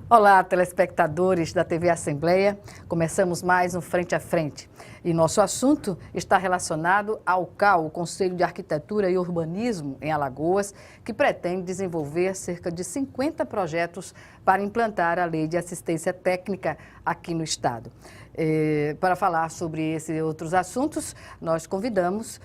Olá, telespectadores da TV Assembleia. Começamos mais um Frente a Frente. E nosso assunto está relacionado ao CAU, o Conselho de Arquitetura e Urbanismo em Alagoas, que pretende desenvolver cerca de 50 projetos para implantar a Lei de Assistência Técnica aqui no estado. Para falar sobre esses e outros assuntos, nós convidamos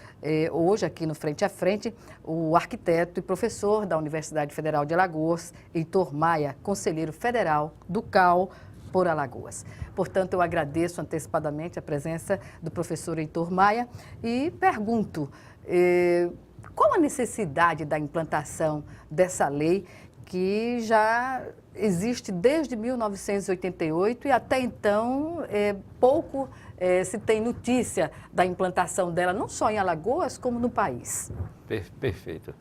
hoje aqui no Frente a Frente o arquiteto e professor da Universidade Federal de Alagoas, Heitor Maia, conselheiro federal do CAU por Alagoas. Portanto, eu agradeço antecipadamente a presença do professor Heitor Maia e pergunto qual a necessidade da implantação dessa lei que já existe desde 1988 e até então pouco se tem notícia da implantação dela, não só em Alagoas, como no país. Perfeito.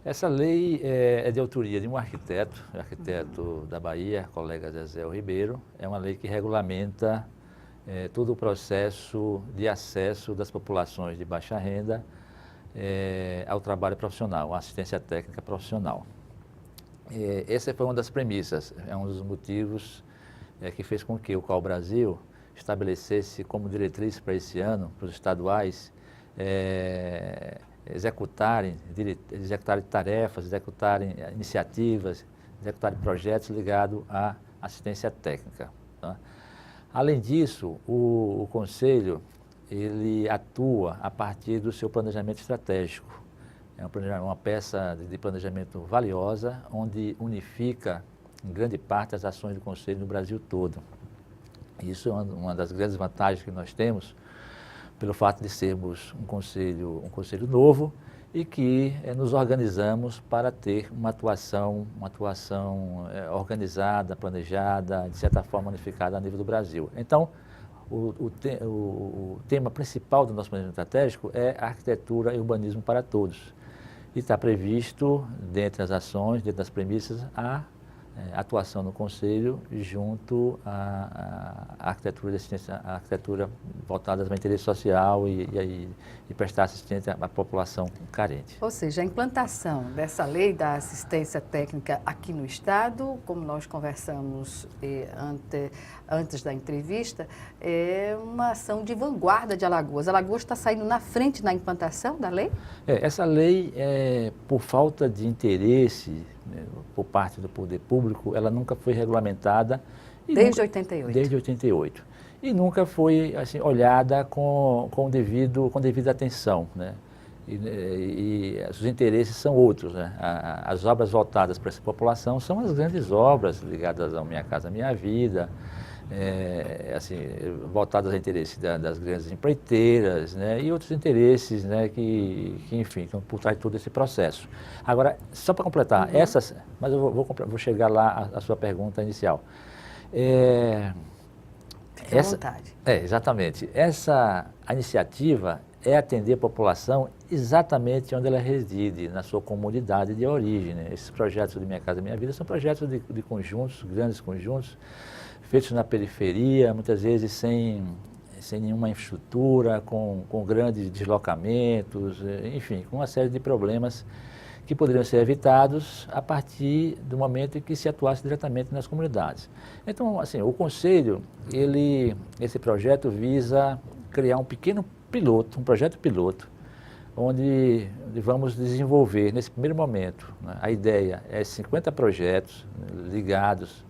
Essa lei é de autoria de um arquiteto da Bahia, colega Zezé Ribeiro. É uma lei que regulamenta todo o processo de acesso das populações de baixa renda ao trabalho profissional, à assistência técnica profissional. Essa foi uma das premissas, é um dos motivos que fez com que o CAU Brasil estabelecesse como diretriz para esse ano, para os estaduais, executarem tarefas, executarem iniciativas, executarem projetos ligados à assistência técnica. Tá? Além disso, o Conselho ele atua a partir do seu planejamento estratégico. É uma peça de planejamento valiosa, onde unifica, em grande parte, as ações do Conselho no Brasil todo. Isso é uma das grandes vantagens que nós temos, pelo fato de sermos um conselho novo e que nos organizamos para ter uma atuação organizada, planejada, de certa forma unificada a nível do Brasil. Então, o tema principal do nosso planejamento estratégico é arquitetura e urbanismo para todos. E está previsto, dentre as ações, dentro das premissas, a atuação no Conselho junto à arquitetura de assistência, à arquitetura voltada para o interesse social e prestar assistência à população carente. Ou seja, a implantação dessa lei da assistência técnica aqui no estado, como nós conversamos antes da entrevista, é uma ação de vanguarda de Alagoas. Alagoas está saindo na frente na implantação da lei? Essa lei, por falta de interesse, por parte do poder público, ela nunca foi regulamentada. Desde 88? Desde 88. E nunca foi assim, olhada com devida atenção, né? E os interesses são outros, né? As obras voltadas para essa população são as grandes obras ligadas ao Minha Casa Minha Vida, assim, voltadas ao interesse das grandes empreiteiras, né, e outros interesses, né, que enfim, estão por trás de todo esse processo. Agora, só para completar, mas eu vou chegar lá à sua pergunta inicial. Fique à vontade. Exatamente. Essa iniciativa é atender a população exatamente onde ela reside, na sua comunidade de origem, né? Esses projetos de Minha Casa Minha Vida são projetos de conjuntos, grandes conjuntos, feitos na periferia, muitas vezes sem nenhuma infraestrutura, com grandes deslocamentos, enfim, com uma série de problemas que poderiam ser evitados a partir do momento em que se atuasse diretamente nas comunidades. Então, assim, o Conselho, esse projeto visa criar um pequeno piloto, um projeto piloto, onde vamos desenvolver, nesse primeiro momento, né, a ideia é 50 projetos ligados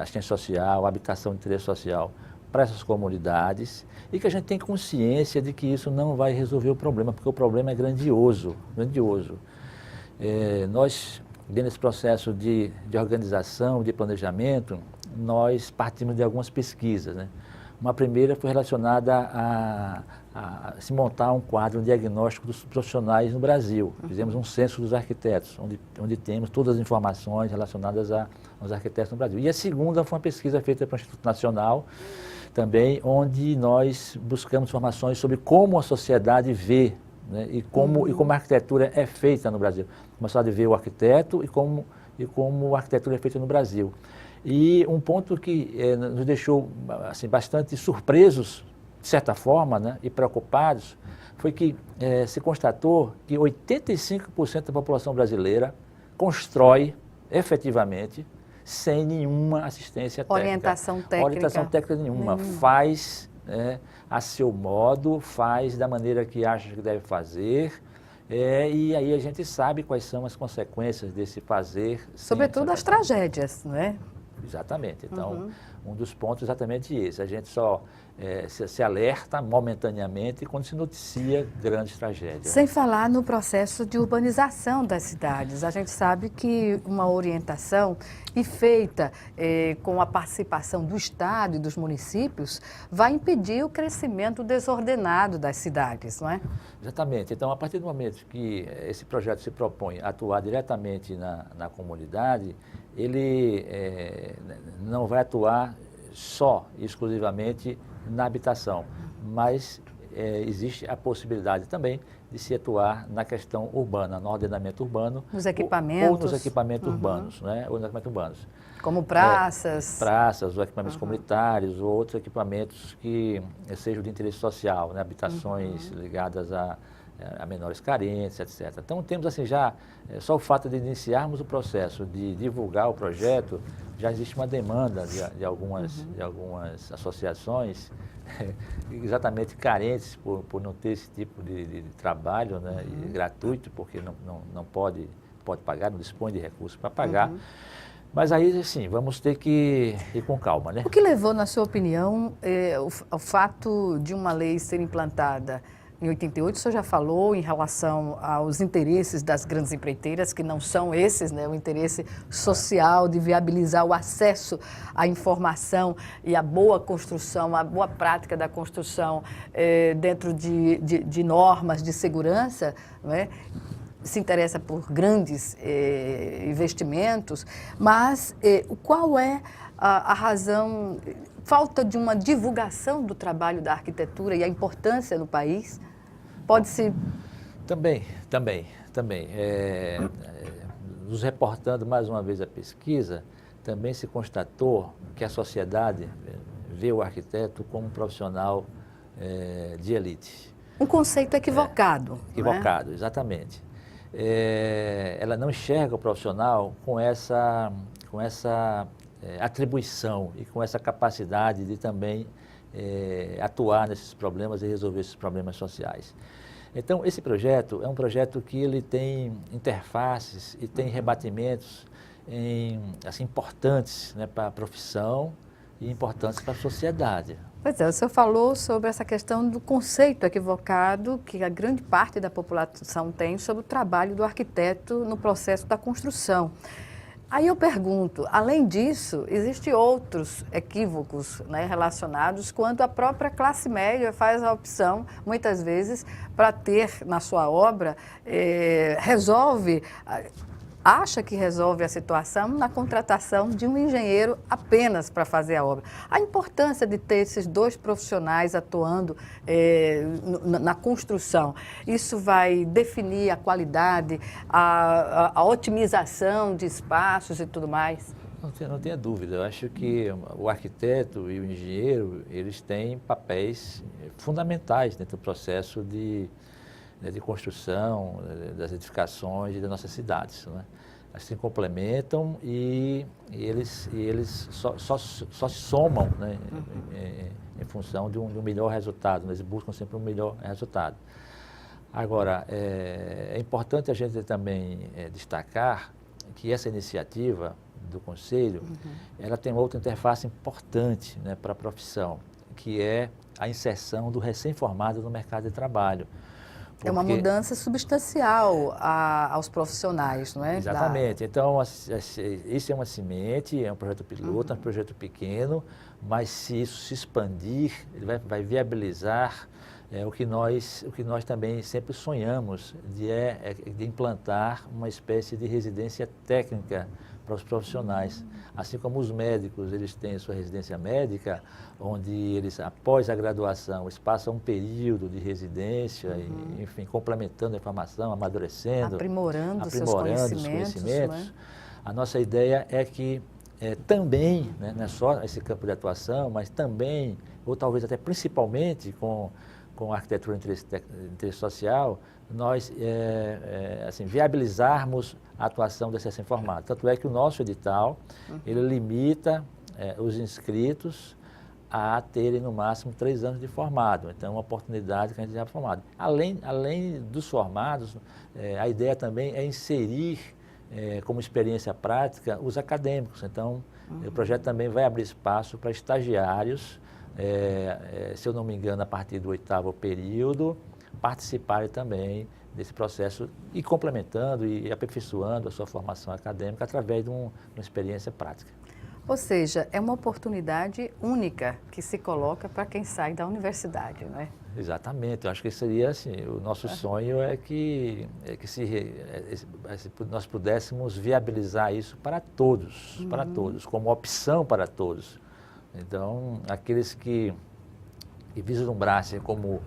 assistência social, habitação de interesse social para essas comunidades e que a gente tem consciência de que isso não vai resolver o problema, porque o problema é grandioso. Nós, dentro desse processo de organização, de planejamento, nós partimos de algumas pesquisas, né? Uma primeira foi relacionada a se montar um quadro, um diagnóstico dos profissionais no Brasil. Fizemos um censo dos arquitetos, onde temos todas as informações relacionadas aos arquitetos no Brasil. E a segunda foi uma pesquisa feita pelo Instituto Nacional, também, onde nós buscamos informações sobre como a sociedade vê, né, e como a arquitetura é feita no Brasil. Como a sociedade vê o arquiteto e como a arquitetura é feita no Brasil. E um ponto que nos deixou assim, bastante surpresos, de certa forma, né, e preocupados, foi que se constatou que 85% da população brasileira constrói efetivamente sem nenhuma assistência técnica. Orientação técnica. Orientação técnica nenhuma. Faz, né, a seu modo, faz da maneira que acha que deve fazer. E aí a gente sabe quais são as consequências desse fazer. Sobretudo as tragédias, não é? Exatamente. Então, um dos pontos é exatamente esse. A gente só se alerta momentaneamente quando se noticia grandes tragédias. Sem falar no processo de urbanização das cidades. A gente sabe que uma orientação e feita com a participação do Estado e dos municípios vai impedir o crescimento desordenado das cidades, não é? Exatamente. Então, a partir do momento que esse projeto se propõe a atuar diretamente na comunidade, ele não vai atuar só e exclusivamente na habitação, mas existe a possibilidade também de se atuar na questão urbana, no ordenamento urbano. Nos equipamentos. Ou nos equipamentos urbanos, né? Ou nos equipamentos urbanos. Como praças. Praças, ou equipamentos comunitários, ou outros equipamentos que sejam de interesse social, né? Habitações ligadas a menores carentes, etc. Então, temos assim já, só o fato de iniciarmos o processo de divulgar o projeto, já existe uma demanda de algumas associações exatamente carentes por não ter esse tipo de trabalho, né, gratuito, porque não pode pagar, não dispõe de recursos para pagar. Mas aí, sim, vamos ter que ir com calma, né? O que levou, na sua opinião, o fato de uma lei ser implantada em 88, o senhor já falou em relação aos interesses das grandes empreiteiras, que não são esses, né? O interesse social de viabilizar o acesso à informação e a boa construção, a boa prática da construção dentro de normas de segurança, não é? Se interessa por grandes investimentos, mas qual é a razão? Falta de uma divulgação do trabalho da arquitetura e a importância no país? Pode-se... Também. Nos reportando mais uma vez a pesquisa, também se constatou que a sociedade vê o arquiteto como um profissional de elite. Um conceito equivocado. Equivocado, exatamente. Ela não enxerga o profissional com essa atribuição e com essa capacidade de também atuar nesses problemas e resolver esses problemas sociais. Então, esse projeto é um projeto que ele tem interfaces e tem rebatimentos assim, importantes, né, para a profissão e importantes para a sociedade. Pois é, o senhor falou sobre essa questão do conceito equivocado que a grande parte da população tem sobre o trabalho do arquiteto no processo da construção. Aí eu pergunto, além disso, existem outros equívocos, né, relacionados quando a própria classe média faz a opção, muitas vezes, para ter na sua obra, acha que resolve a situação na contratação de um engenheiro apenas para fazer a obra. A importância de ter esses dois profissionais atuando na construção, isso vai definir a qualidade, a otimização de espaços e tudo mais? Não tenha dúvida. Eu acho que o arquiteto e o engenheiro, eles têm papéis fundamentais dentro do processo de construção das edificações e das nossas cidades, né? Elas se complementam e eles só se somam, né, em função de um melhor resultado, né? Eles buscam sempre um melhor resultado. Agora, é importante a gente também destacar que essa iniciativa do Conselho, ela tem outra interface importante, né, para a profissão, que é a inserção do recém-formado no mercado de trabalho. É uma mudança substancial aos profissionais, não é? Exatamente. Então, isso é uma semente, é um projeto piloto, é um projeto pequeno, mas se isso se expandir, ele vai viabilizar o que nós também sempre sonhamos, de implantar uma espécie de residência técnica para os profissionais. Assim como os médicos, eles têm sua residência médica, onde eles, após a graduação, eles passam um período de residência, e, enfim, complementando a informação, amadurecendo, aprimorando seus os conhecimentos. A nossa ideia é que também, né, não é só esse campo de atuação, mas também, ou talvez até principalmente com a arquitetura de interesse social, nós assim, viabilizarmos a atuação desse recém-formado. Tanto é que o nosso edital, ele limita os inscritos a terem no máximo 3 anos de formado. Então, é uma oportunidade que a gente já é formado. Além dos formados, a ideia também é inserir como experiência prática os acadêmicos. Então, o projeto também vai abrir espaço para estagiários, se eu não me engano, a partir do 8º período, participarem também desse processo e complementando e aperfeiçoando a sua formação acadêmica através de uma experiência prática. Ou seja, é uma oportunidade única que se coloca para quem sai da universidade, não é? Exatamente, eu acho que seria assim, o nosso sonho é que nós pudéssemos viabilizar isso para todos, como opção para todos. Então, aqueles que vislumbrassem como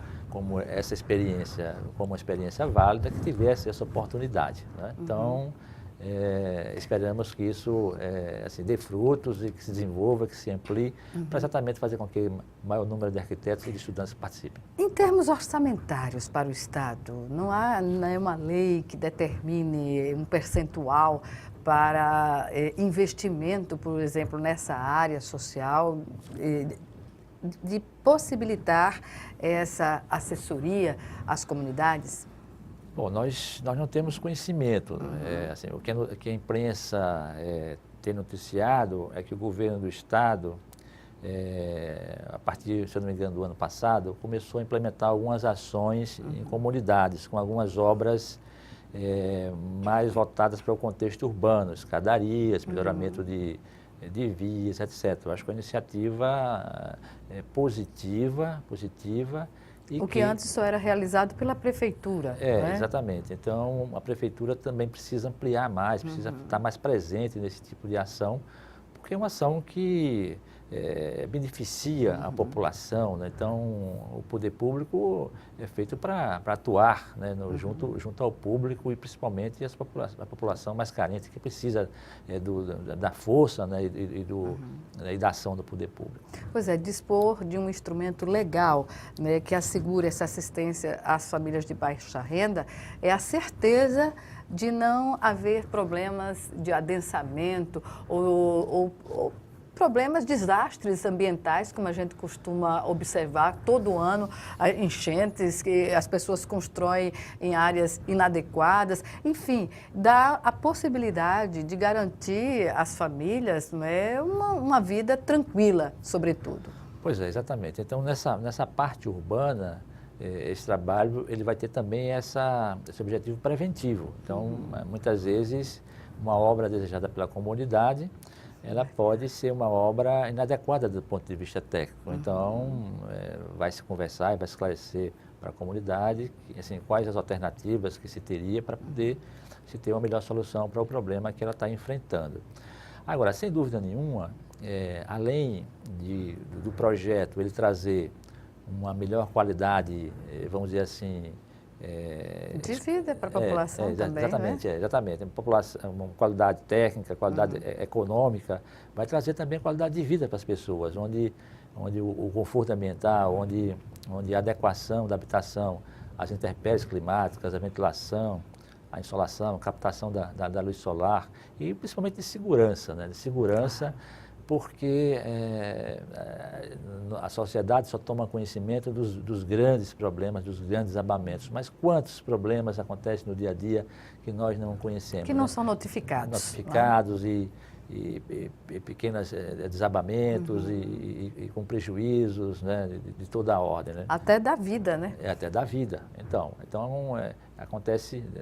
essa experiência, como uma experiência válida, que tivesse essa oportunidade, né? Então, esperamos que isso assim, dê frutos e que se desenvolva, que se amplie, para exatamente fazer com que o maior número de arquitetos e de estudantes participem. Em termos orçamentários para o Estado, não há nenhuma lei que determine um percentual para investimento, por exemplo, nessa área social, de possibilitar essa assessoria às comunidades? Bom, nós não temos conhecimento. Assim, o que a imprensa tem noticiado é que o governo do Estado, a partir, se eu não me engano, do ano passado, começou a implementar algumas ações em comunidades, com algumas obras mais voltadas para o contexto urbano, escadarias, melhoramento de vias, etc. Eu acho que a iniciativa é positiva. O que antes só era realizado pela prefeitura. Né? Exatamente. Então, a prefeitura também precisa ampliar mais, precisa estar mais presente nesse tipo de ação, porque é uma ação que beneficia a população, né? Então, o poder público é feito para atuar, né, junto ao público e principalmente a população mais carente que precisa da força, né, e da ação do poder público. Pois é, dispor de um instrumento legal, né, que assegure essa assistência às famílias de baixa renda é a certeza de não haver problemas de adensamento ou problemas, desastres ambientais, como a gente costuma observar todo ano, enchentes que as pessoas constroem em áreas inadequadas. Enfim, dá a possibilidade de garantir às famílias, não é, uma vida tranquila, sobretudo. Pois é, exatamente. Então, nessa parte urbana, esse trabalho ele vai ter também esse objetivo preventivo. Então, muitas vezes, uma obra desejada pela comunidade, ela pode ser uma obra inadequada do ponto de vista técnico. Então, vai se conversar e vai esclarecer para a comunidade assim, quais as alternativas que se teria para poder se ter uma melhor solução para o problema que ela está enfrentando. Agora, sem dúvida nenhuma, além do projeto ele trazer uma melhor qualidade, vamos dizer assim, de vida para a população também, exatamente, né? Exatamente. Uma qualidade técnica, qualidade econômica, vai trazer também qualidade de vida para as pessoas, onde o conforto ambiental, onde a adequação da habitação, as intempéries climáticas, a ventilação, a insolação, a captação da luz solar e principalmente de segurança, né? De segurança, porque a sociedade só toma conhecimento dos grandes problemas, dos grandes desabamentos. Mas quantos problemas acontecem no dia a dia que nós não conhecemos? Que não são notificados. Notificados e pequenos desabamentos e com prejuízos, né, de toda a ordem. Né? Até da vida, né? Até da vida. Então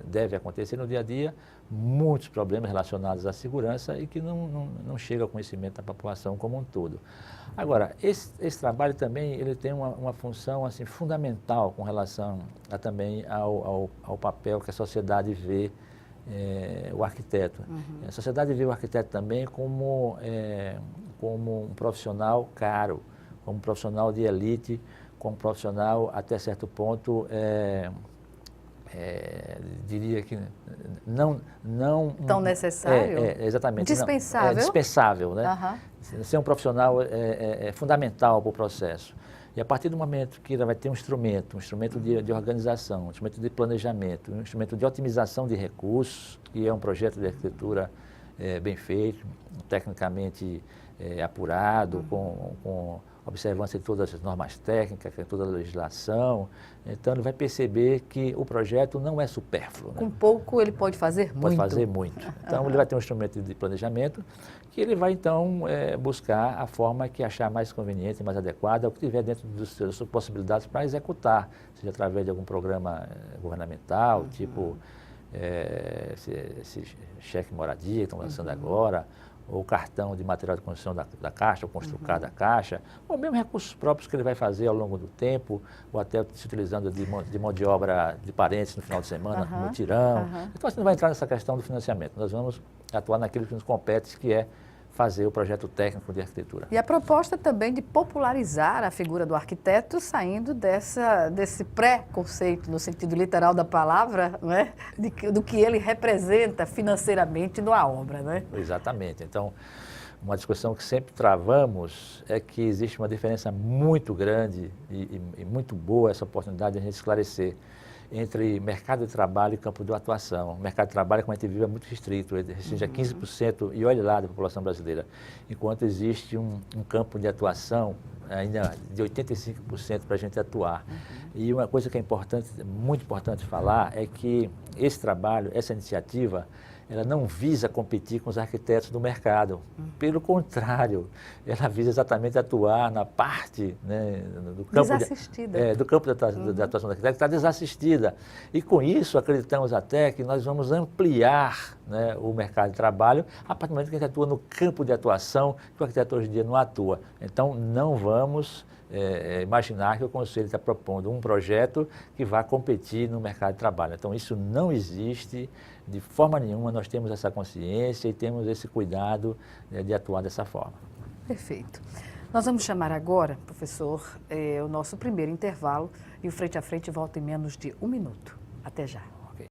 deve acontecer no dia a dia muitos problemas relacionados à segurança e que não chega ao conhecimento da população como um todo. Agora, esse trabalho também ele tem uma função assim, fundamental com relação também ao papel que a sociedade vê o arquiteto. A sociedade vê o arquiteto também como um profissional caro, como um profissional de elite, como um profissional até certo ponto diria que não tão necessário? Exatamente. Dispensável? Dispensável, né? Ser um profissional é fundamental para o processo. E a partir do momento que ela vai ter um instrumento de organização, um instrumento de planejamento, um instrumento de otimização de recursos, que é um projeto de arquitetura bem feito, tecnicamente apurado, com observância de todas as normas técnicas, de toda a legislação. Então, ele vai perceber que o projeto não é supérfluo. Com pouco ele pode fazer muito. Pode fazer muito. Então, ele vai ter um instrumento de planejamento que ele vai, então, buscar a forma que achar mais conveniente, mais adequada, o que tiver dentro das suas possibilidades para executar, seja através de algum programa governamental, tipo esse cheque moradia que estão lançando agora, ou cartão de material de construção da Caixa, ou Construcar da Caixa, ou mesmo recursos próprios que ele vai fazer ao longo do tempo, ou até se utilizando de mão de obra de parentes no final de semana, no tirão. Então, a gente não vai entrar nessa questão do financiamento, nós vamos atuar naquilo que nos compete, que é fazer o projeto técnico de arquitetura. E a proposta também de popularizar a figura do arquiteto, saindo desse pré-conceito, no sentido literal da palavra, não é? Do que ele representa financeiramente numa obra, não é? Exatamente. Então, uma discussão que sempre travamos é que existe uma diferença muito grande e muito boa essa oportunidade de a gente esclarecer entre mercado de trabalho e campo de atuação. O mercado de trabalho, como a gente vive, é muito restrito, restringe a 15%, e olhe lá, da população brasileira, enquanto existe um campo de atuação ainda de 85% para a gente atuar. E uma coisa que é importante, muito importante falar, é que esse trabalho, essa iniciativa, ela não visa competir com os arquitetos do mercado. Pelo contrário, ela visa exatamente atuar na parte, né, do campo desassistida. Do campo da atuação do arquiteto, que está desassistida. E com isso, acreditamos até que nós vamos ampliar, né, o mercado de trabalho a partir do momento que a gente atua no campo de atuação que o arquiteto hoje em dia não atua. Então, não vamos imaginar que o Conselho está propondo um projeto que vá competir no mercado de trabalho. Então, isso não existe de forma nenhuma, nós temos essa consciência e temos esse cuidado de atuar dessa forma. Perfeito. Nós vamos chamar agora, professor, o nosso primeiro intervalo, e o Frente a Frente volta em menos de 1 minuto. Até já.